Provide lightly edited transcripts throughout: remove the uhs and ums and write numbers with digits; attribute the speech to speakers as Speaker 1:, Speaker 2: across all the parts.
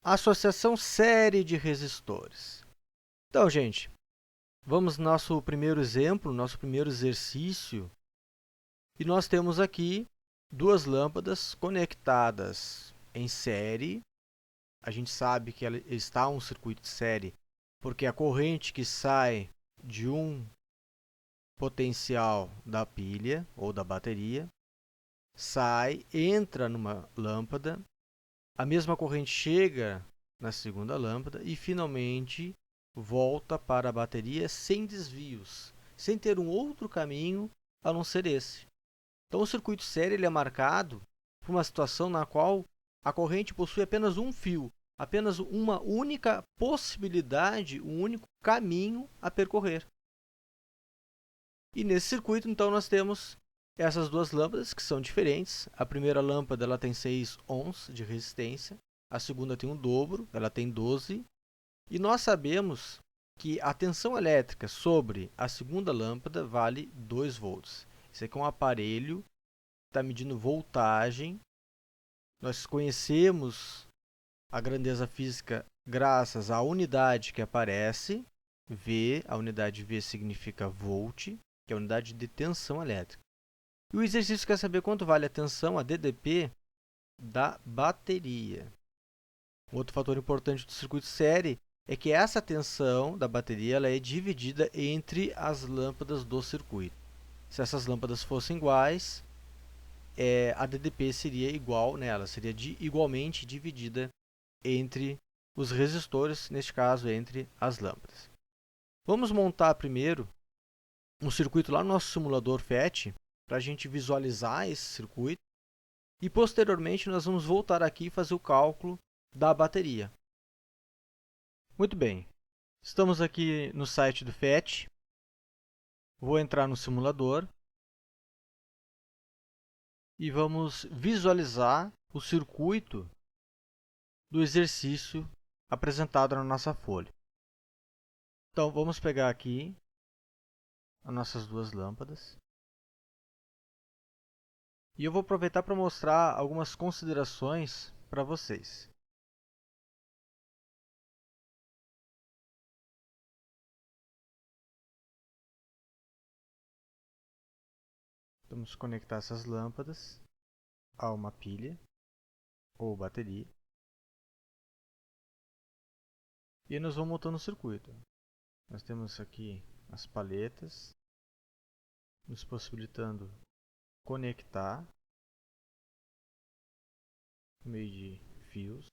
Speaker 1: Associação série de resistores. Então, gente, vamos no nosso primeiro exemplo, nosso primeiro exercício. E nós temos aqui duas lâmpadas conectadas em série. A gente sabe que ela está um circuito de série porque a corrente que sai de um potencial da pilha ou da bateria sai, entra numa lâmpada, a mesma corrente chega na segunda lâmpada e finalmente volta para a bateria sem desvios, sem ter um outro caminho a não ser esse. Então, o circuito série ele é marcado por uma situação na qual a corrente possui apenas um fio, apenas uma única possibilidade, um único caminho a percorrer. E nesse circuito, então, nós temos essas duas lâmpadas que são diferentes. A primeira lâmpada ela tem 6 ohms de resistência, a segunda tem um dobro, ela tem 12. E nós sabemos que a tensão elétrica sobre a segunda lâmpada vale 2 volts. Esse aqui é um aparelho que está medindo voltagem. Nós conhecemos a grandeza física graças à unidade que aparece, V. A unidade V significa volt, que é a unidade de tensão elétrica. E o exercício quer saber quanto vale a tensão, a DDP, da bateria. Outro fator importante do circuito série é que essa tensão da bateria ela é dividida entre as lâmpadas do circuito. Se essas lâmpadas fossem iguais, a DDP seria igual, né? Ela seria igualmente dividida entre os resistores, neste caso, entre as lâmpadas. Vamos montar primeiro um circuito lá no nosso simulador FET, para a gente visualizar esse circuito. E, posteriormente, nós vamos voltar aqui e fazer o cálculo da bateria. Muito bem, estamos aqui no site do FET. Vou entrar no simulador e vamos visualizar o circuito do exercício apresentado na nossa folha. Então, vamos pegar aqui as nossas duas lâmpadas. E eu vou aproveitar para mostrar algumas considerações para vocês. Vamos conectar essas lâmpadas a uma pilha ou bateria. E aí nós vamos montando o circuito. Nós temos aqui as paletas, nos possibilitando conectar por meio de fios.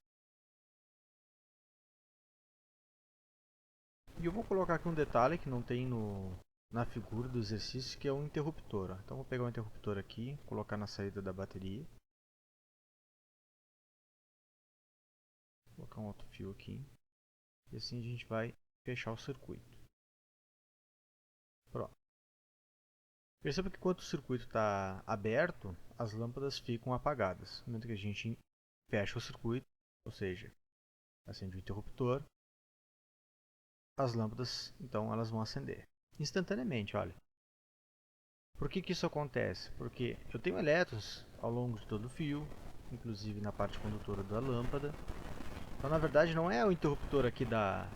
Speaker 1: E eu vou colocar aqui um detalhe que não tem na figura do exercício, que é um interruptor. Então, vou pegar o interruptor aqui, colocar na saída da bateria. Vou colocar um outro fio aqui. E assim a gente vai fechar o circuito. Pronto. Perceba que quando o circuito está aberto, as lâmpadas ficam apagadas. No momento que a gente fecha o circuito, ou seja, acende o interruptor, as lâmpadas, então, elas vão acender instantaneamente, olha. Por que isso acontece? Porque eu tenho elétrons ao longo de todo o fio, inclusive na parte condutora da lâmpada. Então, na verdade, não é o interruptor aqui da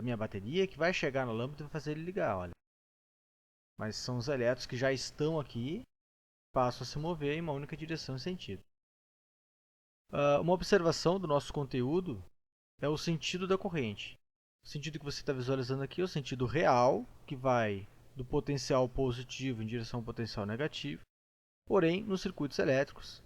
Speaker 1: minha bateria que vai chegar na lâmpada e vai fazer ele ligar, olha. Mas são os elétrons que já estão aqui, passam a se mover em uma única direção e sentido. Uma observação do nosso conteúdo é o sentido da corrente. O sentido que você está visualizando aqui é o sentido real, que vai do potencial positivo em direção ao potencial negativo. Porém, nos circuitos elétricos,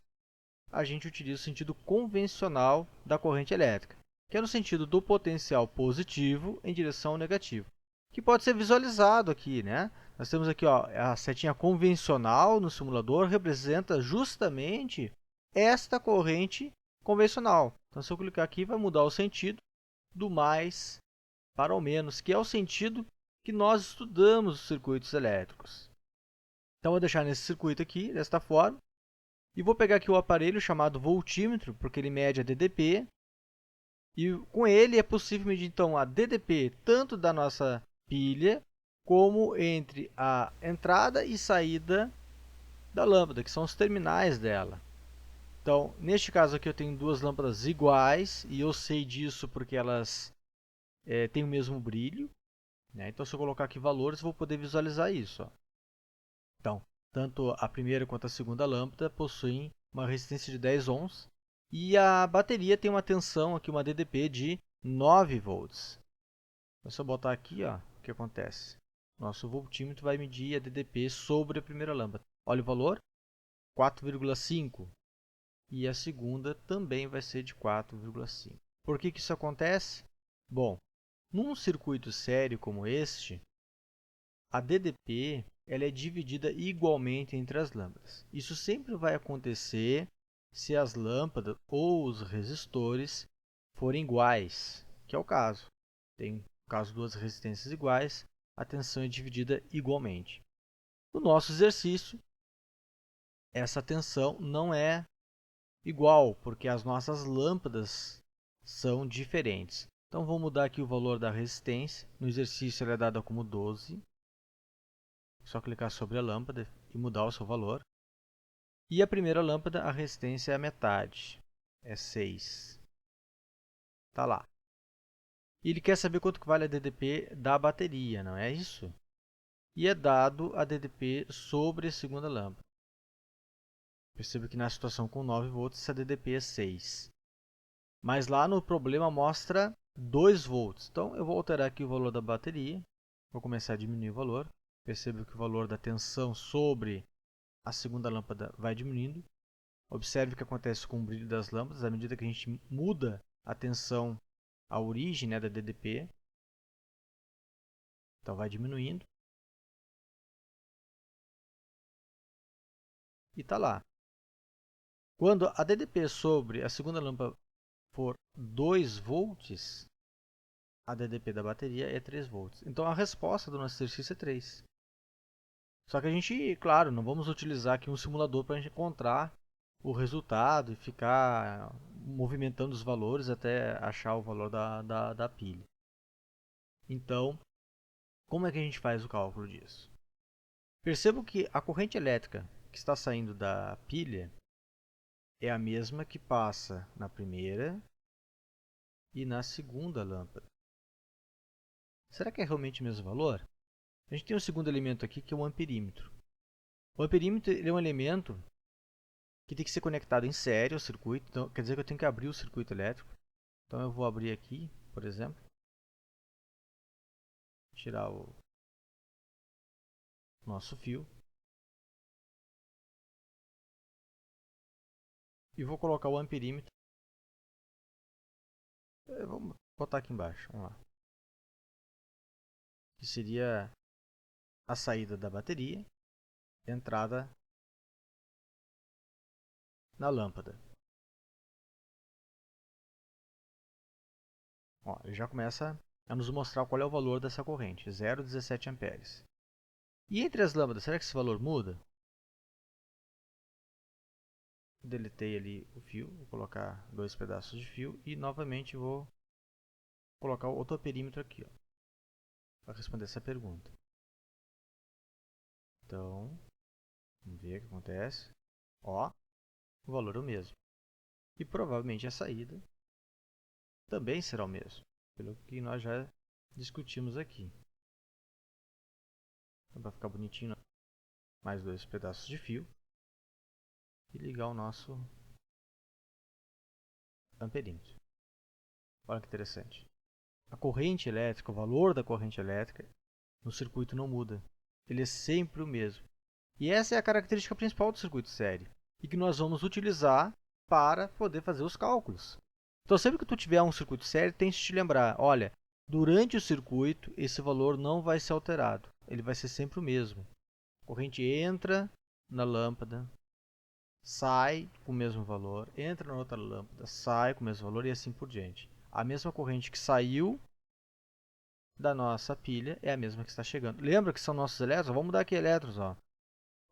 Speaker 1: a gente utiliza o sentido convencional da corrente elétrica, que é no sentido do potencial positivo em direção ao negativo, que pode ser visualizado aqui, né? Nós temos aqui, ó, a setinha convencional no simulador representa justamente esta corrente convencional. Então, se eu clicar aqui, vai mudar o sentido do mais para o menos, que é o sentido que nós estudamos os circuitos elétricos. Então, vou deixar nesse circuito aqui, desta forma. E vou pegar aqui o aparelho chamado voltímetro, porque ele mede a DDP. E com ele é possível medir então a DDP tanto da nossa pilha, como entre a entrada e saída da lâmpada, que são os terminais dela. Então, neste caso aqui eu tenho duas lâmpadas iguais e eu sei disso porque elas têm o mesmo brilho, né? Então, se eu colocar aqui valores, eu vou poder visualizar isso. Ó. Então, tanto a primeira quanto a segunda lâmpada possuem uma resistência de 10 ohms e a bateria tem uma tensão aqui, uma DDP de 9 volts. Então, se eu botar aqui, ó, o que acontece? Nosso voltímetro vai medir a DDP sobre a primeira lâmpada. Olha o valor, 4,5. E a segunda também vai ser de 4,5. Por que isso acontece? Bom, num circuito sério como este, a DDP ela é dividida igualmente entre as lâmpadas. Isso sempre vai acontecer se as lâmpadas ou os resistores forem iguais, que é o caso. Tem, no caso, duas resistências iguais, a tensão é dividida igualmente. No nosso exercício, essa tensão não é igual, porque as nossas lâmpadas são diferentes. Então, vou mudar aqui o valor da resistência. No exercício, ela é dada como 12. É só clicar sobre a lâmpada e mudar o seu valor. E a primeira lâmpada, a resistência é a metade, é 6. Tá lá. E ele quer saber quanto que vale a DDP da bateria, não é isso? E é dado a DDP sobre a segunda lâmpada. Perceba que na situação com 9 volts, essa DDP é 6. Mas lá no problema mostra 2 volts. Então, eu vou alterar aqui o valor da bateria. Vou começar a diminuir o valor. Perceba que o valor da tensão sobre a segunda lâmpada vai diminuindo. Observe o que acontece com o brilho das lâmpadas. À medida que a gente muda a tensão, a origem, né, da DDP. Então, vai diminuindo. E está lá. Quando a DDP sobre a segunda lâmpada for 2 volts, a DDP da bateria é 3 volts. Então, a resposta do nosso exercício é 3. Só que a gente, claro, não vamos utilizar aqui um simulador para a gente encontrar o resultado e ficar movimentando os valores até achar o valor da pilha. Então, como é que a gente faz o cálculo disso? Percebo que a corrente elétrica que está saindo da pilha é a mesma que passa na primeira e na segunda lâmpada. Será que é realmente o mesmo valor? A gente tem um segundo elemento aqui que é o amperímetro. O amperímetro ele é um elemento que tem que ser conectado em série ao circuito, então quer dizer que eu tenho que abrir o circuito elétrico. Então eu vou abrir aqui, por exemplo, tirar o nosso fio e vou colocar o amperímetro. Vamos botar aqui embaixo, vamos lá. Que seria a saída da bateria, a entrada na lâmpada. Ó, ele já começa a nos mostrar qual é o valor dessa corrente, 0,17 amperes. E entre as lâmpadas, será que esse valor muda? Deletei ali o fio, vou colocar 2 pedaços de fio e novamente vou colocar outro perímetro aqui, para responder essa pergunta. Então, vamos ver o que acontece. Ó, o valor é o mesmo. E provavelmente a saída também será o mesmo, pelo que nós já discutimos aqui. Então, para ficar bonitinho, mais 2 pedaços de fio e ligar o nosso amperímetro. Olha que interessante. A corrente elétrica, o valor da corrente elétrica no circuito não muda. Ele é sempre o mesmo. E essa é a característica principal do circuito série e que nós vamos utilizar para poder fazer os cálculos. Então, sempre que tu tiver um circuito série, tem que te lembrar, olha, durante o circuito, esse valor não vai ser alterado. Ele vai ser sempre o mesmo. A corrente entra na lâmpada, sai com o mesmo valor, entra na outra lâmpada, sai com o mesmo valor e assim por diante. A mesma corrente que saiu da nossa pilha é a mesma que está chegando. Lembra que são nossos elétrons? Vamos mudar aqui elétrons. Ó.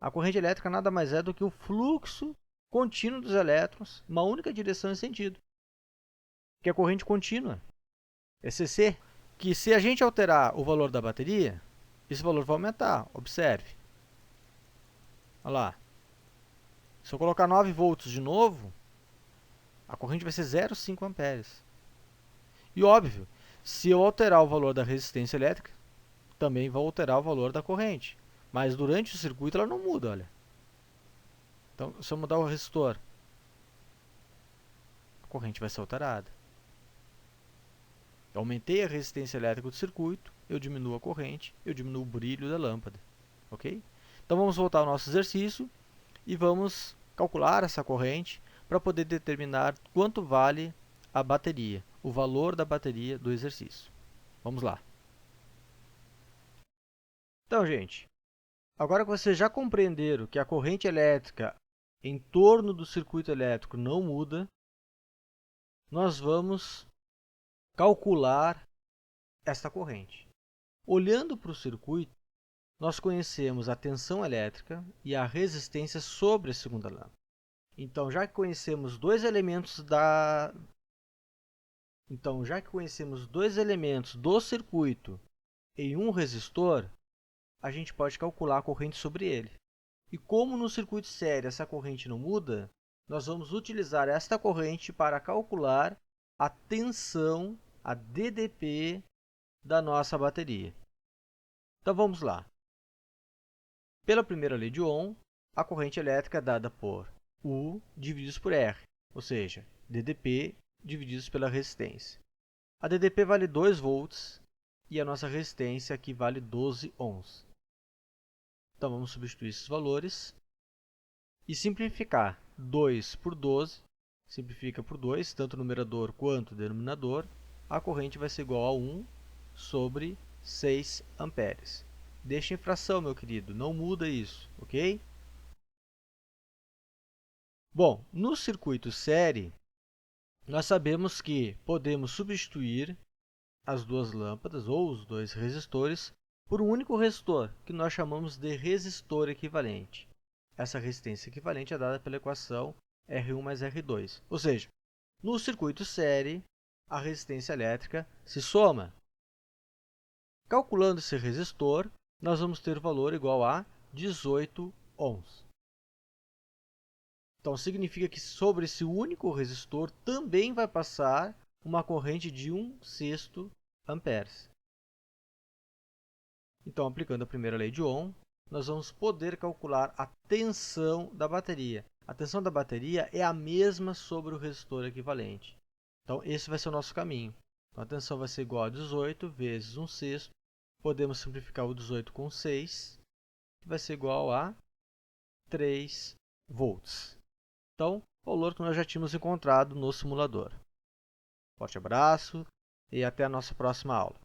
Speaker 1: A corrente elétrica nada mais é do que o fluxo contínuo dos elétrons, uma única direção e sentido. Que é a corrente contínua, é CC. Que se a gente alterar o valor da bateria, esse valor vai aumentar. Observe. Olha lá. Se eu colocar 9 volts de novo, A corrente vai ser 0,5 amperes. E óbvio, se eu alterar o valor da resistência elétrica, também vai alterar o valor da corrente. Mas durante o circuito ela não muda, olha. Então, se eu mudar o resistor, a corrente vai ser alterada. Eu aumentei a resistência elétrica do circuito, eu diminuo a corrente, eu diminuo o brilho da lâmpada. Ok? Então, vamos voltar ao nosso exercício e vamos calcular essa corrente para poder determinar quanto vale a bateria, o valor da bateria do exercício. Vamos lá. Então, gente, agora que vocês já compreenderam que a corrente elétrica em torno do circuito elétrico não muda, nós vamos calcular esta corrente. Olhando para o circuito, nós conhecemos a tensão elétrica e a resistência sobre a segunda lâmpada. Então, já que conhecemos dois elementos do circuito em um resistor, a gente pode calcular a corrente sobre ele. E como no circuito série essa corrente não muda, nós vamos utilizar esta corrente para calcular a tensão, a DDP, da nossa bateria. Então, vamos lá. Pela primeira lei de Ohm, a corrente elétrica é dada por U dividido por R, ou seja, DDP dividido pela resistência. A DDP vale 2 volts e a nossa resistência aqui vale 12 ohms. Então, vamos substituir esses valores e simplificar. 2 por 12, simplifica por 2, tanto o numerador quanto o denominador. A corrente vai ser igual a 1 sobre 6 amperes. Deixa em fração, meu querido, não muda isso, ok? Bom, no circuito série, nós sabemos que podemos substituir as duas lâmpadas ou os dois resistores por um único resistor, que nós chamamos de resistor equivalente. Essa resistência equivalente é dada pela equação R1 mais R2. Ou seja, no circuito série, a resistência elétrica se soma. Calculando esse resistor, nós vamos ter o valor igual a 18 ohms. Então, significa que sobre esse único resistor também vai passar uma corrente de 1/6 amperes. Então, aplicando a primeira lei de Ohm, nós vamos poder calcular a tensão da bateria. A tensão da bateria é a mesma sobre o resistor equivalente. Então, esse vai ser o nosso caminho. Então, a tensão vai ser igual a 18 vezes 1/6. Podemos simplificar o 18 com 6, que vai ser igual a 3 volts. Então, o valor que nós já tínhamos encontrado no simulador. Forte abraço e até a nossa próxima aula.